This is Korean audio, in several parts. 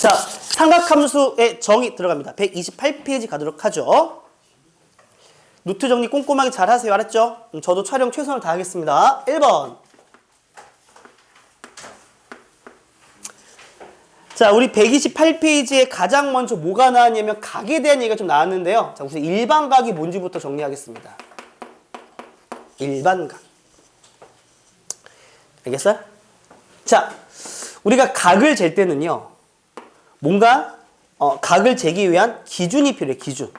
자, 삼각함수의 정의 들어갑니다. 128페이지 가도록 하죠. 노트 정리 꼼꼼하게 잘 하세요. 알았죠? 저도 촬영 최선을 다하겠습니다. 1번. 자, 우리 128페이지에 가장 먼저 뭐가 나왔냐면 각에 대한 얘기가 좀 나왔는데요. 자, 우선 일반각이 뭔지부터 정리하겠습니다. 일반각. 알겠어요? 자, 우리가 각을 잴 때는요. 뭔가 각을 재기 위한 기준이 필요해. 기준.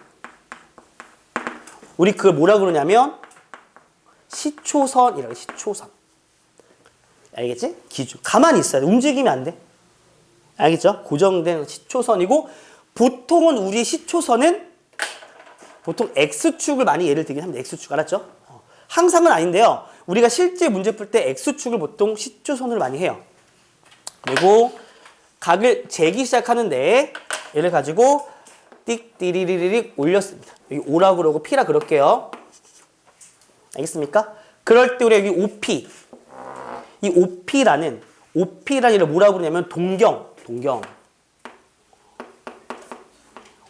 우리 그걸 뭐라 그러냐면 시초선이라고 해. 시초선. 알겠지? 기준. 가만히 있어야 돼. 움직이면 안 돼. 알겠죠? 고정된 시초선이고 보통은 우리 시초선은 보통 X축을 많이 예를 들긴 합니다. X축. 알았죠? 항상은 아닌데요. 우리가 실제 문제 풀 때 X축을 보통 시초선으로 많이 해요. 그리고 각을 재기 시작하는데 얘를 가지고 띡 띠리리리릭 올렸습니다. 여기 O라고 그러고 P라 그럴게요. 알겠습니까? 그럴 때 우리가 여기 OP 이 OP라는 이를 뭐라고 그러냐면 동경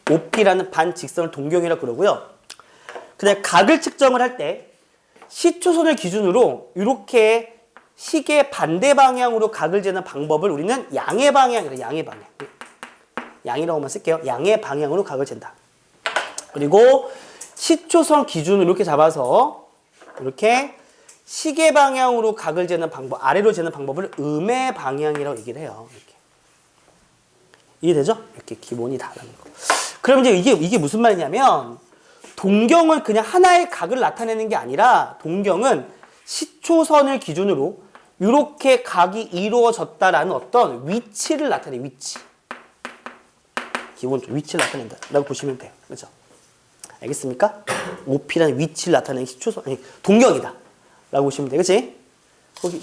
OP라는 반직선을 동경이라고 그러고요. 그다음에 각을 측정을 할 때 시초선을 기준으로 이렇게 시계 반대 방향으로 각을 재는 방법을 우리는 양의 방향이라 양의 방향. 양이라고만 쓸게요. 양의 방향으로 각을 잰다. 그리고 시초선 기준으로 이렇게 잡아서 이렇게 시계 방향으로 각을 재는 방법, 아래로 재는 방법을 음의 방향이라고 얘기를 해요. 이렇게. 이해되죠? 이렇게 기본이 다라는 거. 그럼 이제 이게 무슨 말이냐면 동경은 그냥 하나의 각을 나타내는 게 아니라 동경은 시초선을 기준으로 이렇게 각이 이루어졌다라는 어떤 위치를 나타내. 위치. 기본적으로 위치를 나타낸다라고 보시면 돼요. 그렇죠? 알겠습니까? OP라는 위치를 나타내는 시초선, 아니, 동경이다. 라고 보시면 돼요. 그치? 거기,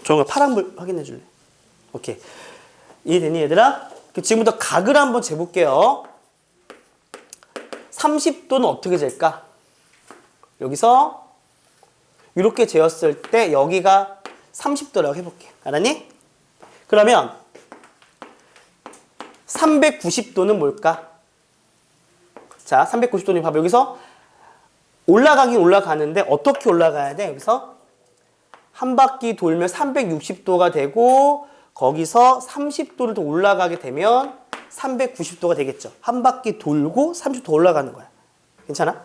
저거 파란불 확인해 줄래? 오케이. 이해되니, 얘들아? 지금부터 각을 한번 재볼게요. 30도는 어떻게 잴까? 여기서 이렇게 재었을 때 여기가 30도라고 해볼게요. 알았니? 그러면 390도는 뭘까? 자, 390도는 봐봐. 여기서 올라가긴 올라가는데 어떻게 올라가야 돼? 여기서 한 바퀴 돌면 360도가 되고 거기서 30도를 더 올라가게 되면 390도가 되겠죠. 한 바퀴 돌고 30도 올라가는 거야. 괜찮아?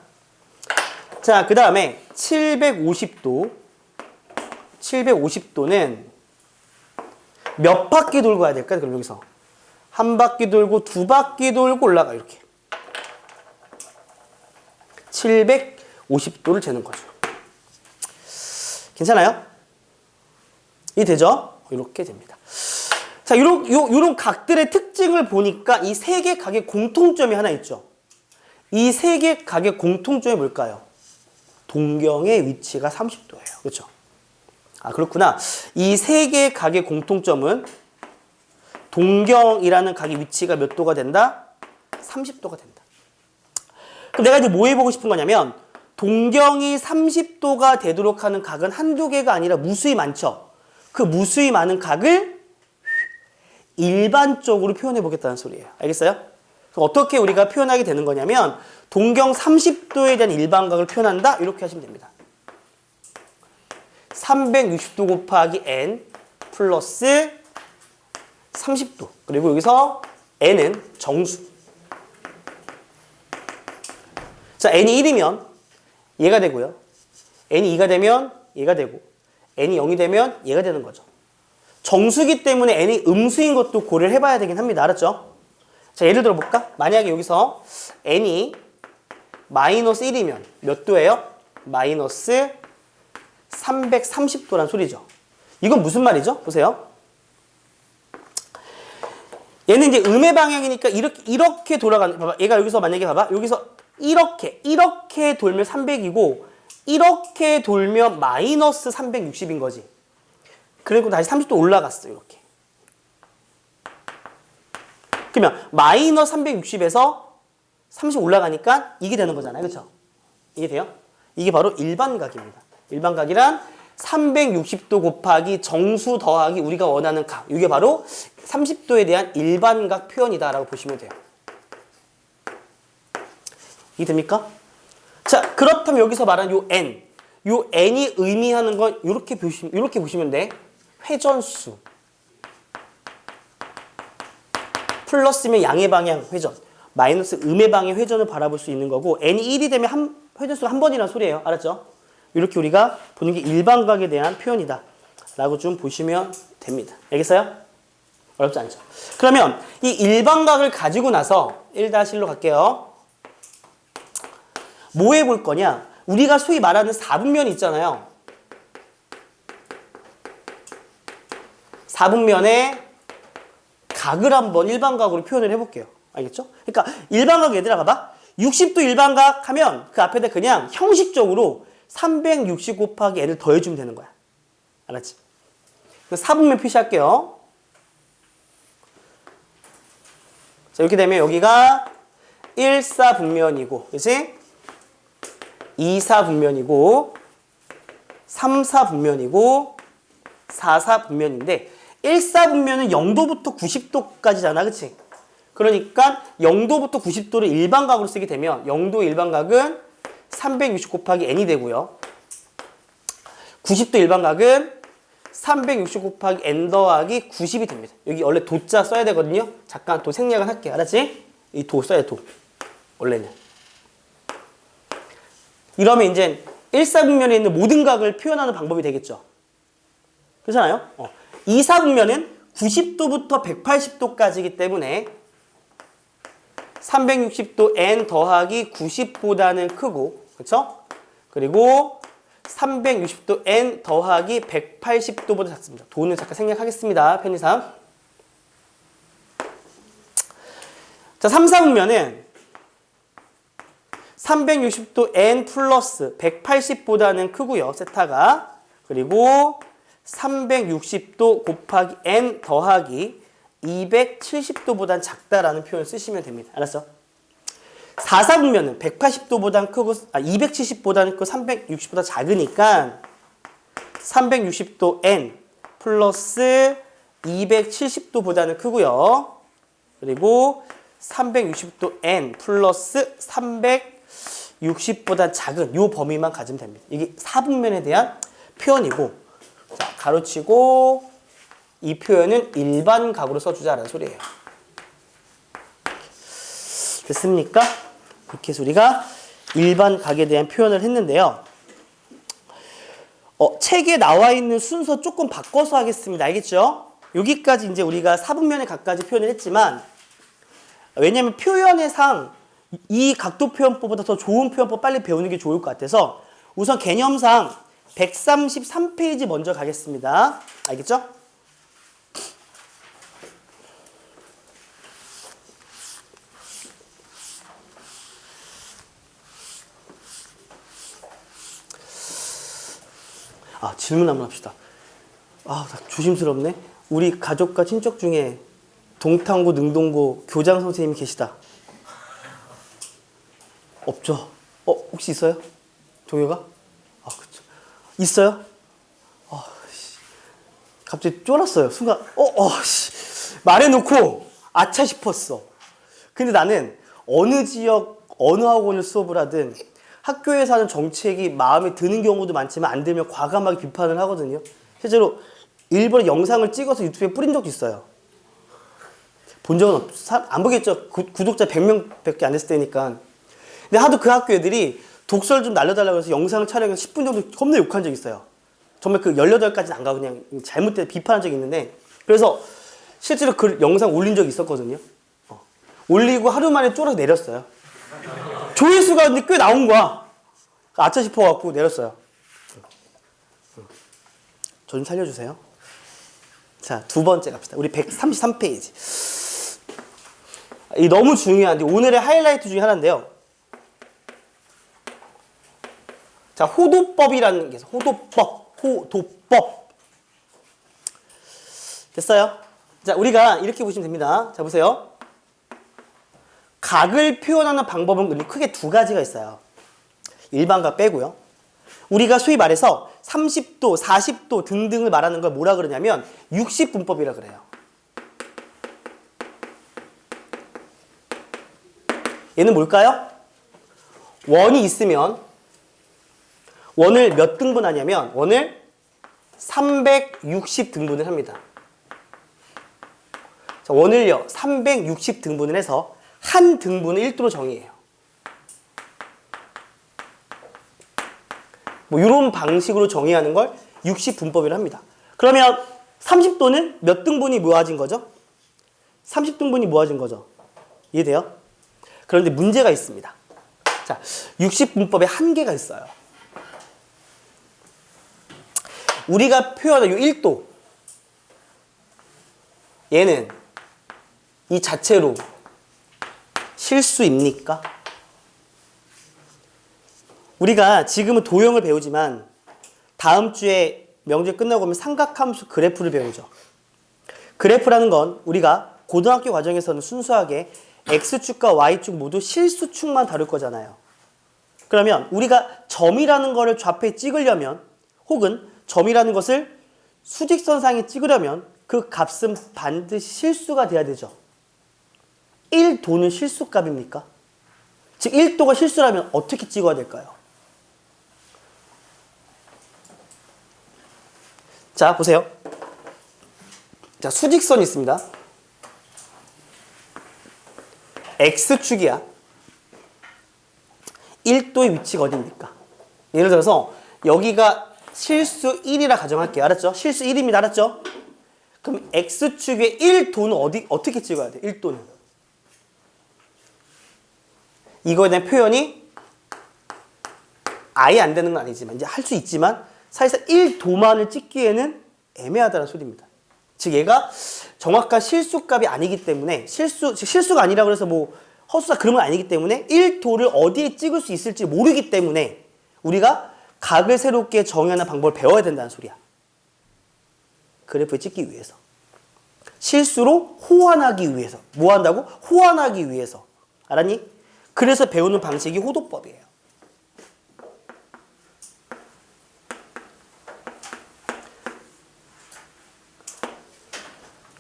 자, 그 다음에 750도. 750도는 몇 바퀴 돌고 가야 될까? 그럼 여기서 한 바퀴 돌고 두 바퀴 돌고 올라가. 이렇게. 750도를 재는 거죠. 괜찮아요? 이해되죠? 이렇게 됩니다. 자, 요런 각들의 특징을 보니까 이 세 개 각의 공통점이 하나 있죠. 이 세 개 각의 공통점이 뭘까요? 동경의 위치가 30도예요. 그렇죠? 아, 그렇구나. 이 세 개의 각의 공통점은 동경이라는 각의 위치가 몇 도가 된다? 30도가 된다. 그럼 내가 이제 뭐 해보고 싶은 거냐면 동경이 30도가 되도록 하는 각은 한두 개가 아니라 무수히 많죠. 그 무수히 많은 각을 일반적으로 표현해 보겠다는 소리예요. 알겠어요? 어떻게 우리가 표현하게 되는 거냐면 동경 30도에 대한 일반각을 표현한다? 이렇게 하시면 됩니다. 360도 곱하기 n 플러스 30도. 그리고 여기서 n은 정수. 자, n이 1이면 얘가 되고요. n이 2가 되면 얘가 되고 n이 0이 되면 얘가 되는 거죠. 정수기 때문에 n이 음수인 것도 고려를 해봐야 되긴 합니다. 알았죠? 자, 예를 들어 볼까? 만약에 여기서 n이 마이너스 1이면 몇 도예요? 마이너스 330도란 소리죠. 이건 무슨 말이죠? 보세요. 얘는 이제 음의 방향이니까 이렇게 돌아가는, 봐봐. 얘가 여기서 만약에 봐봐. 여기서 이렇게 돌면 300이고, 이렇게 돌면 마이너스 360인 거지. 그리고 다시 30도 올라갔어, 이렇게. 그러면 마이너스 360에서 30 올라가니까 이게 되는 거잖아요. 그렇죠? 이게 돼요? 이게 바로 일반각입니다. 일반각이란 360도 곱하기 정수 더하기 우리가 원하는 각. 이게 바로 30도에 대한 일반각 표현이다라고 보시면 돼요. 이해됩니까? 자, 그렇다면 여기서 말하는 요 n. 요 n이 의미하는 건 이렇게 보시면 돼. 회전수. 플러스면 양의 방향 회전. 마이너스 음의 방향 회전을 바라볼 수 있는 거고 n이 1이 되면 회전수가 한 번이라는 소리예요. 알았죠? 이렇게 우리가 보는 게 일반각에 대한 표현이다 라고 좀 보시면 됩니다. 알겠어요? 어렵지 않죠? 그러면 이 일반각을 가지고 나서 1-1로 갈게요. 뭐 해볼 거냐? 우리가 소위 말하는 4분면이 있잖아요. 4분면에 각을 한번 일반각으로 표현을 해볼게요. 알겠죠? 그러니까 일반각 얘들아 봐봐. 60도 일반각 하면 그 앞에다 그냥 형식적으로 360 곱하기 n을 더해주면 되는 거야. 알았지? 4분면 표시할게요. 자, 이렇게 되면 여기가 1,4분면이고, 그치? 2,4분면이고, 3,4분면이고, 4,4분면인데, 1,4분면은 0도부터 90도까지잖아, 그치? 그러니까 0도부터 90도를 일반각으로 쓰게 되면 0도 일반각은 360 곱하기 n이 되고요. 90도 일반각은 360 곱하기 n 더하기 90이 됩니다. 여기 원래 도자 써야 되거든요. 잠깐 도 생략을 할게. 알았지? 이 도 써야 돼, 도. 원래는. 이러면 이제 1,4분면에 있는 모든 각을 표현하는 방법이 되겠죠. 그렇잖아요? 2,4분면은 90도부터 180도까지이기 때문에 360도 n 더하기 90보다는 크고, 그렇죠? 그리고 360도 n 더하기 180도보다 작습니다. 도는 잠깐 생략하겠습니다. 편의상. 자, 3,4분면은 360도 n 플러스 180보다는 크고요. 세타가. 그리고 360도 곱하기 n 더하기 270도보단 작다라는 표현을 쓰시면 됩니다. 알았어? 4,4분면은 180도보단 크고 270보다는 크고 360보다 작으니까 360도 n 플러스 270도보다는 크고요. 그리고 360도 n 플러스 360보다 작은 이 범위만 가지면 됩니다. 이게 4분면에 대한 표현이고, 자, 가로치고 이 표현은 일반각으로 써주자라는 소리예요. 됐습니까? 이렇게 해서 우리가 일반각에 대한 표현을 했는데요. 책에 나와 있는 순서 조금 바꿔서 하겠습니다. 알겠죠? 여기까지 이제 우리가 4분면의 각까지 표현을 했지만, 왜냐면 표현의 상 이 각도 표현법보다 더 좋은 표현법 빨리 배우는 게 좋을 것 같아서 우선 개념상 133페이지 먼저 가겠습니다. 알겠죠? 질문 한번 합시다. 조심스럽네. 우리 가족과 친척 중에 동탄고, 능동고 교장 선생님이 계시다. 없죠? 혹시 있어요? 동요가? 그쵸. 있어요? 갑자기 쫄았어요. 순간, 말해놓고, 아차 싶었어. 근데 나는 어느 지역, 어느 학원을 수업을 하든 학교에서 하는 정책이 마음에 드는 경우도 많지만 안 들면 과감하게 비판을 하거든요. 실제로 일부러 영상을 찍어서 유튜브에 뿌린 적도 있어요. 본 적은 안 보겠죠. 구독자 100명밖에 안 됐을 때니까. 근데 하도 그 학교 애들이 독설 좀 날려달라고 해서 영상을 촬영해서 10분 정도 겁나 욕한 적이 있어요. 정말 그 18까지는 안 가고 그냥 잘못된 비판한 적이 있는데, 그래서 실제로 그 영상 올린 적이 있었거든요. 올리고 하루 만에 쫄아서 내렸어요. 조회수가 근데 꽤 나온 거야. 아차 싶어갖고 내렸어요. 저 좀 살려주세요. 자, 두 번째 갑시다. 우리 133페이지. 이 너무 중요한데 오늘의 하이라이트 중에 하나인데요. 자, 호도법이라는 게 있어요. 호도법. 됐어요? 자, 우리가 이렇게 보시면 됩니다. 자, 보세요. 각을 표현하는 방법은 크게 두 가지가 있어요. 일반각 빼고요. 우리가 소위 말해서 30도, 40도 등등을 말하는 걸 뭐라 그러냐면 60분법이라 그래요. 얘는 뭘까요? 원이 있으면 원을 몇 등분하냐면 원을 360등분을 합니다. 자, 원을요 360등분을 해서 한 등분을 1도로 정의해요. 뭐 이런 방식으로 정의하는 걸 60분법이라 합니다. 그러면 30도는 몇 등분이 모아진 거죠? 30등분이 모아진 거죠. 이해돼요? 그런데 문제가 있습니다. 자, 60분법에 한계가 있어요. 우리가 표현한 이 1도 얘는 이 자체로 실수입니까? 우리가 지금은 도형을 배우지만 다음 주에 명절 끝나고 오면 삼각함수 그래프를 배우죠. 그래프라는 건 우리가 고등학교 과정에서는 순수하게 X축과 Y축 모두 실수축만 다룰 거잖아요. 그러면 우리가 점이라는 거를 좌표에 찍으려면 혹은 점이라는 것을 수직선상에 찍으려면 그 값은 반드시 실수가 돼야 되죠. 1도는 실수값입니까? 즉 1도가 실수라면 어떻게 찍어야 될까요? 자, 보세요. 자, 수직선이 있습니다. X축이야. 1도의 위치가 어디입니까? 예를 들어서 여기가 실수 1이라 가정할게요. 알았죠? 실수 1입니다. 알았죠? 그럼 X축의 1도는 어떻게 찍어야 돼? 1도는. 이거에 대한 표현이 아예 안 되는 건 아니지만 이제 할 수 있지만 사실상 1도만을 찍기에는 애매하다는 소리입니다. 즉 얘가 정확한 실수값이 아니기 때문에 실수가 아니라 그래서 뭐 허수다 그런 건 아니기 때문에 1도를 어디에 찍을 수 있을지 모르기 때문에 우리가 각을 새롭게 정의하는 방법을 배워야 된다는 소리야. 그래프에 찍기 위해서. 실수로 호환하기 위해서. 뭐 한다고? 호환하기 위해서. 알았니? 그래서 배우는 방식이 호도법이에요.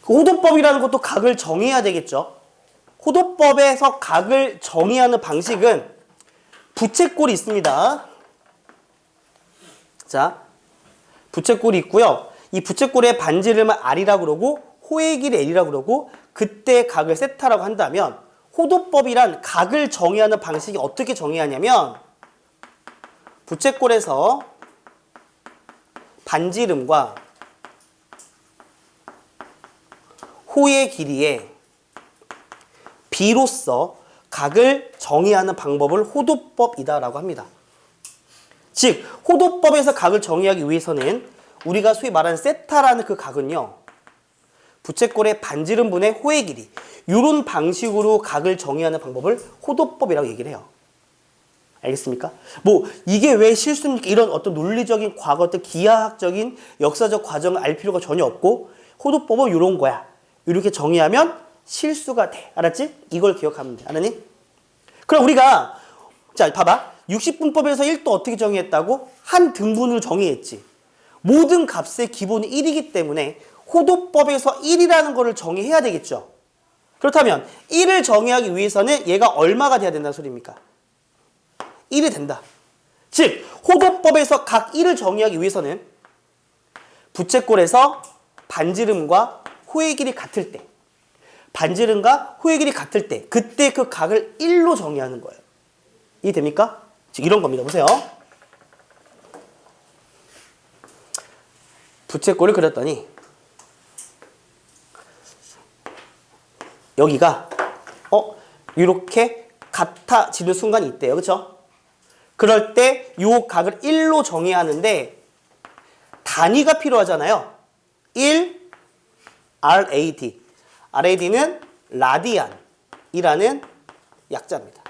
호도법이라는 것도 각을 정의해야 되겠죠. 호도법에서 각을 정의하는 방식은 부채꼴이 있습니다. 자, 부채꼴이 있고요. 이 부채꼴의 반지름을 R이라고 그러고 호의 길이 L이라고 그러고 그때 각을 세타라고 한다면 호도법이란 각을 정의하는 방식이 어떻게 정의하냐면 부채꼴에서 반지름과 호의 길이의 비로서 각을 정의하는 방법을 호도법이다라고 합니다. 즉 호도법에서 각을 정의하기 위해서는 우리가 소위 말하는 세타라는 그 각은요. 부채꼴의 반지름분의 호의 길이 이런 방식으로 각을 정의하는 방법을 호도법이라고 얘기를 해요. 알겠습니까? 뭐 이게 왜 실수입니까? 이런 어떤 논리적인 과거 어떤 기하학적인 역사적 과정을 알 필요가 전혀 없고 호도법은 이런 거야. 이렇게 정의하면 실수가 돼. 알았지? 이걸 기억하면 돼. 알았니? 그럼 우리가 자 봐봐. 60분법에서 1도 어떻게 정의했다고? 한 등분을 정의했지. 모든 값의 기본이 1이기 때문에 호도법에서 1이라는 거를 정의해야 되겠죠. 그렇다면 1을 정의하기 위해서는 얘가 얼마가 돼야 된다는 소리입니까? 1이 된다. 즉 호도법에서 각 1을 정의하기 위해서는 부채꼴에서 반지름과 호의 길이 같을 때 반지름과 호의 길이 같을 때 그때 그 각을 1로 정의하는 거예요. 이해됩니까? 즉 이런 겁니다. 보세요. 부채꼴을 그렸더니 여기가 이렇게 같아지는 순간이 있대요. 그렇죠? 그럴 때 이 각을 1로 정의하는데 단위가 필요하잖아요. 1 RAD. RAD는 라디안이라는 약자입니다.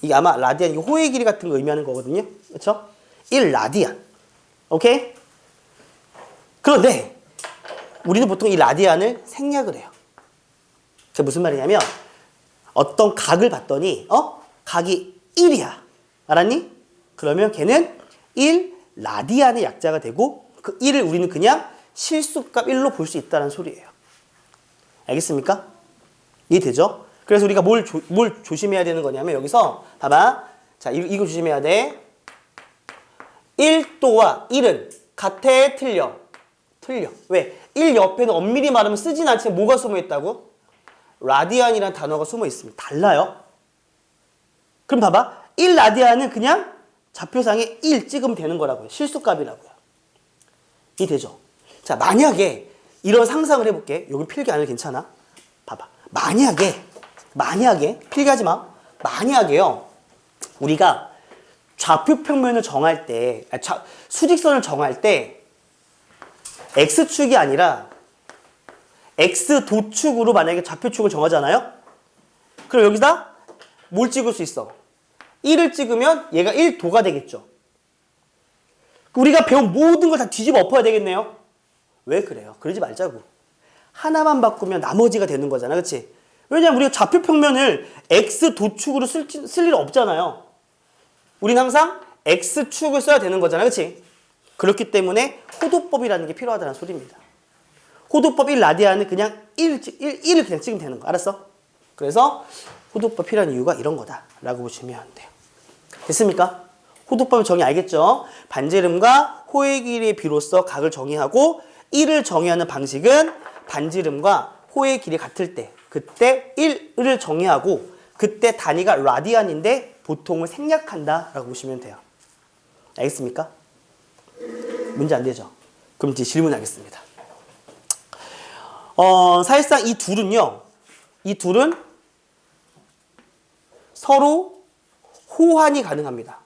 이게 아마 라디안, 이게 호의 길이 같은 거 의미하는 거거든요. 그렇죠? 1 라디안. 오케이? 그런데 우리는 보통 이 라디안을 생략을 해요. 그게 무슨 말이냐면 어떤 각을 봤더니 각이 1이야. 알았니? 그러면 걔는 1 라디안의 약자가 되고 그 1을 우리는 그냥 실수값 1로 볼 수 있다는 소리예요. 알겠습니까? 이해되죠? 그래서 우리가 뭘 조심해야 되는 거냐면 여기서 봐봐. 자, 이거 조심해야 돼. 1도와 1은 같아, 틀려? 틀려. 왜? 1 옆에는 엄밀히 말하면 쓰진 않지만 뭐가 숨어 있다고? 라디안이라는 단어가 숨어 있습니다. 달라요. 그럼 봐봐. 1 라디안은 그냥 좌표상에 1 찍으면 되는 거라고요. 실수값이라고요. 이해되죠? 자, 만약에 이런 상상을 해볼게. 여기 필기 안 해도 괜찮아. 봐봐. 만약에 필기하지 마. 만약에요. 우리가 좌표 평면을 정할 때, 수직선을 정할 때 x축이 아니라 x도축으로 만약에 좌표축을 정하잖아요. 그럼 여기다 뭘 찍을 수 있어? 1을 찍으면 얘가 1도가 되겠죠. 우리가 배운 모든 걸 다 뒤집어 엎어야 되겠네요. 왜 그래요? 그러지 말자고. 하나만 바꾸면 나머지가 되는 거잖아. 그치? 왜냐면 우리가 좌표 평면을 x도축으로 쓸 일은 없잖아요. 우린 항상 x축을 써야 되는 거잖아. 그치? 그렇기 때문에 호도법이라는 게 필요하다는 소리입니다. 호도법 1 라디안은 그냥 1을 그냥 찍으면 되는 거. 알았어? 그래서 호도법 필요한 이유가 이런 거다라고 보시면 돼요. 됐습니까? 호도법 정의 알겠죠? 반지름과 호의 길이의 비로써 각을 정의하고 1을 정의하는 방식은 반지름과 호의 길이 같을 때 그때 1을 정의하고 그때 단위가 라디안인데 보통을 생략한다 라고 보시면 돼요. 알겠습니까? 문제 안 되죠? 그럼 이제 질문하겠습니다. 사실상 이 둘은 서로 호환이 가능합니다.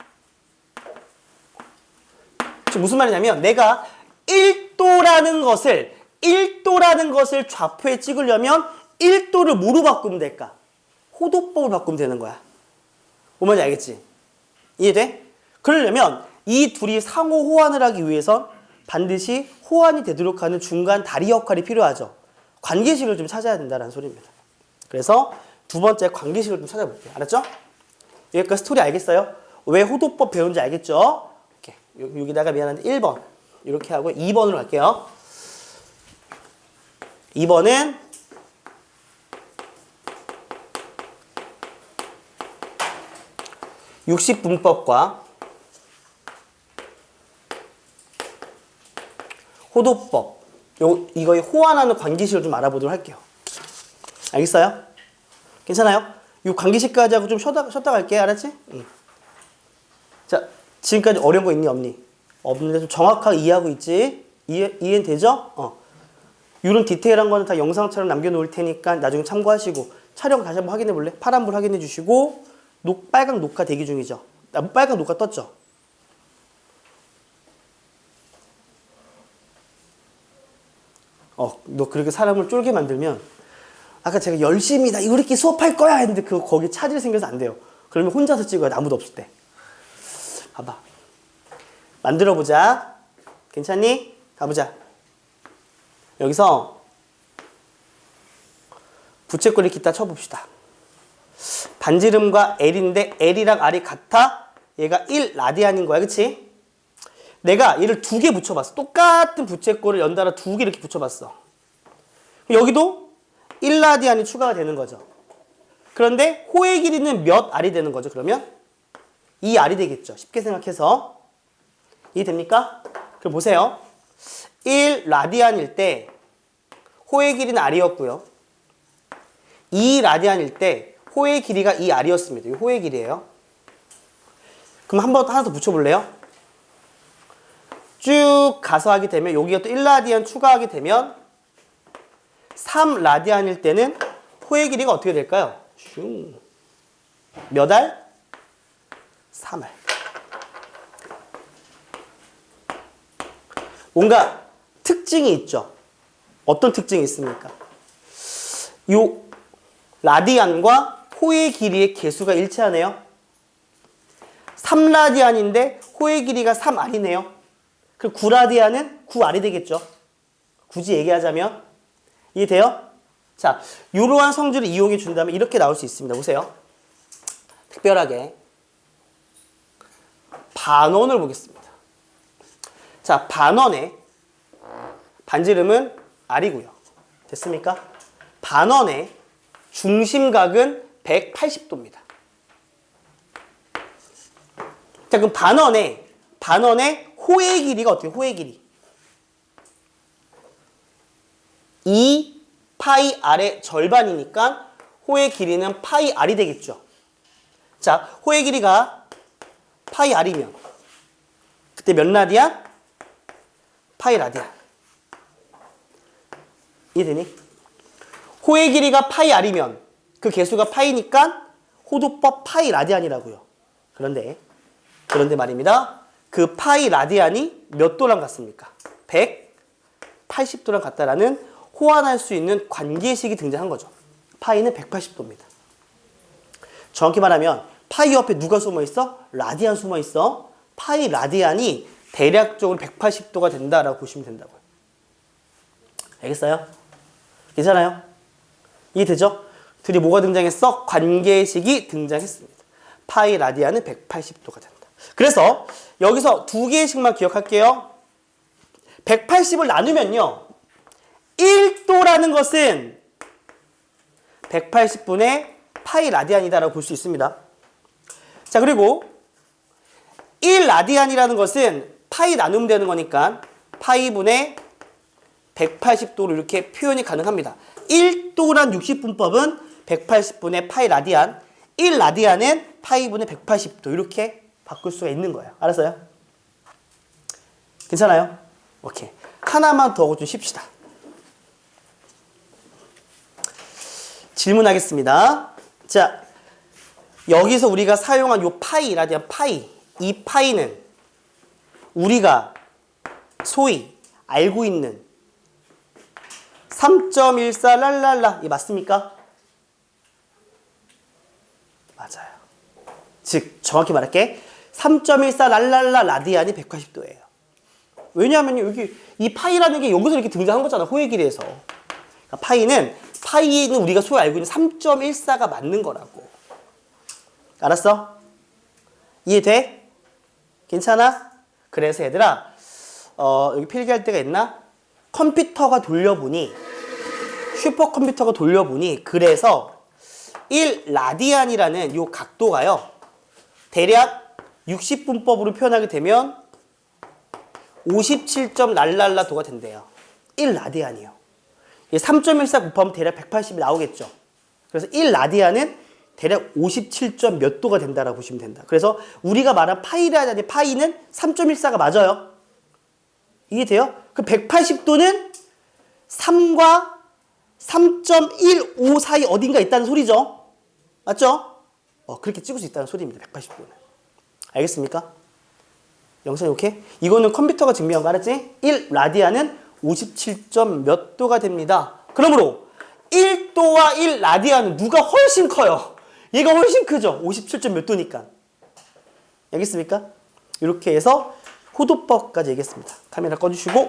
지금 무슨 말이냐면 내가 1도라는 것을 좌표에 찍으려면 1도를 뭐로 바꾸면 될까? 호도법을 바꾸면 되는 거야. 뭔 말인지 알겠지? 이해돼? 그러려면 이 둘이 상호 호환을 하기 위해선 반드시 호환이 되도록 하는 중간 다리 역할이 필요하죠. 관계식을 좀 찾아야 된다는 소리입니다. 그래서 두 번째 관계식을 좀 찾아볼게요. 알았죠? 여기까지 스토리 알겠어요? 왜 호도법 배운지 알겠죠? 이렇게. 여기다가 미안한데 1번 이렇게 하고 2번으로 갈게요. 2번은 육식분법과 호도법 이거의 호환하는 관계식을 좀 알아보도록 할게요. 알겠어요? 괜찮아요? 이 관계식까지 하고 좀 쉬었다 갈게. 알았지? 응. 자, 지금까지 어려운 거 있니 없니? 없는데 좀 정확하게 이해하고 있지? 이해는 되죠? 이런 디테일한 거는 다 영상처럼 남겨놓을 테니까 나중에 참고하시고 촬영 다시 한번 확인해 볼래? 파란불 확인해 주시고 빨강 녹화 대기 중이죠? 빨강 녹화 떴죠? 너 그렇게 사람을 쫄게 만들면 아까 제가 열심히 나 이렇게 수업할 거야 했는데 거기 차질이 생겨서 안 돼요. 그러면 혼자서 찍어야 돼. 아무도 없을 때. 봐봐. 만들어보자. 괜찮니? 가보자. 여기서 부채꼴이 기타 쳐봅시다. 반지름과 L인데 L이랑 R이 같아? 얘가 1 라디안인 거야. 그치? 내가 얘를 2개 붙여봤어. 똑같은 부채꼴을 연달아 2개 이렇게 붙여봤어. 여기도 1 라디안이 추가가 되는 거죠. 그런데 호의 길이는 몇 R이 되는 거죠. 그러면 2 R이 되겠죠. 쉽게 생각해서. 이해됩니까? 그럼 보세요. 1 라디안일 때 호의 길이는 R이었고요. 2 라디안일 때 호의 길이가 2 R이었습니다. 이 호의 길이에요. 그럼 한번 하나 더 붙여볼래요? 쭉 가서 하게 되면 여기가 또 1 라디안 추가하게 되면 3 라디안일 때는 호의 길이가 어떻게 될까요? 몇 알? 3알. 뭔가 특징이 있죠. 어떤 특징이 있습니까? 요 라디안과 호의 길이의 개수가 일치하네요. 3라디안인데 호의 길이가 3R이네요. 그럼 9라디안은 9R이 되겠죠. 굳이 얘기하자면. 이해돼요? 자, 이러한 성질을 이용해 준다면 이렇게 나올 수 있습니다. 보세요. 특별하게 반원을 보겠습니다. 자, 반원의 반지름은 R이고요. 됐습니까? 반원의 중심각은 180도입니다. 자, 그럼 반원의 호의 길이가 어떻게 해요? 호의 길이. 2파이 R의 절반이니까 호의 길이는 파이 R이 되겠죠. 자, 호의 길이가 파이 R이면 그때 몇 라디안? 파이 라디안. 이해되니? 호의 길이가 파이 R이면 그 개수가 파이니까 호도법 파이 라디안이라고요. 그런데 말입니다. 그 파이 라디안이 몇 도랑 같습니까? 180도랑 같다라는 호환할 수 있는 관계식이 등장한 거죠. 파이는 180도입니다. 정확히 말하면 파이 옆에 누가 숨어 있어? 라디안 숨어 있어. 파이 라디안이 대략적으로 180도가 된다라고 보시면 된다고요. 알겠어요? 괜찮아요? 이해되죠? 둘이 뭐가 등장했어? 관계식이 등장했습니다. 파이 라디안은 180도가 된다. 그래서 여기서 두 개의 식만 기억할게요. 180을 나누면요. 1도라는 것은 180분의 파이 라디안이다라고 볼 수 있습니다. 자, 그리고 1라디안이라는 것은 파이 나누면 되는 거니까 파이분의 180도로 이렇게 표현이 가능합니다. 1도란 60분법은 180분의 파이 라디안, 1라디안은 파이분의 180도 이렇게 바꿀 수가 있는 거예요. 알았어요? 괜찮아요? 오케이. 하나만 더 하고 좀 쉽시다. 질문하겠습니다. 자, 여기서 우리가 사용한 요 파이 라디안 파이, 이 파이는 우리가 소위 알고 있는 3.14 랄랄라 이 맞습니까? 맞아요. 즉 정확히 말할게 3.14 랄랄라 라디안이 180도예요. 왜냐하면 여기 이 파이라는 게 여기서 이렇게 등장한 거잖아. 호의 길이에서. 그러니까 파이는 우리가 소위 알고 있는 3.14가 맞는 거라고. 알았어? 이해돼? 괜찮아? 그래서 얘들아 여기 필기할 때가 있나? 컴퓨터가 돌려보니 슈퍼컴퓨터가 돌려보니 그래서 1라디안이라는 요 각도가요. 대략 60분법으로 표현하게 되면 57점 랄랄라 도가 된대요. 1라디안이요. 3.14 곱하면 대략 180이 나오겠죠. 그래서 1라디안은 대략 57점 몇 도가 된다라고 보시면 된다. 그래서 우리가 말한 파이라디안의 파이는 3.14가 맞아요. 이해돼요? 그 180도는 3과 3.15 사이 어딘가 있다는 소리죠. 맞죠? 그렇게 찍을 수 있다는 소리입니다. 180도는. 알겠습니까? 영상이 오케이? 이거는 컴퓨터가 증명한 거 알았지? 1라디안은 57점 몇 도가 됩니다. 그러므로 1도와 1라디안은 누가 훨씬 커요? 얘가 훨씬 크죠? 57점 몇 도니까. 알겠습니까? 이렇게 해서 호도법까지 얘기했습니다. 카메라 꺼주시고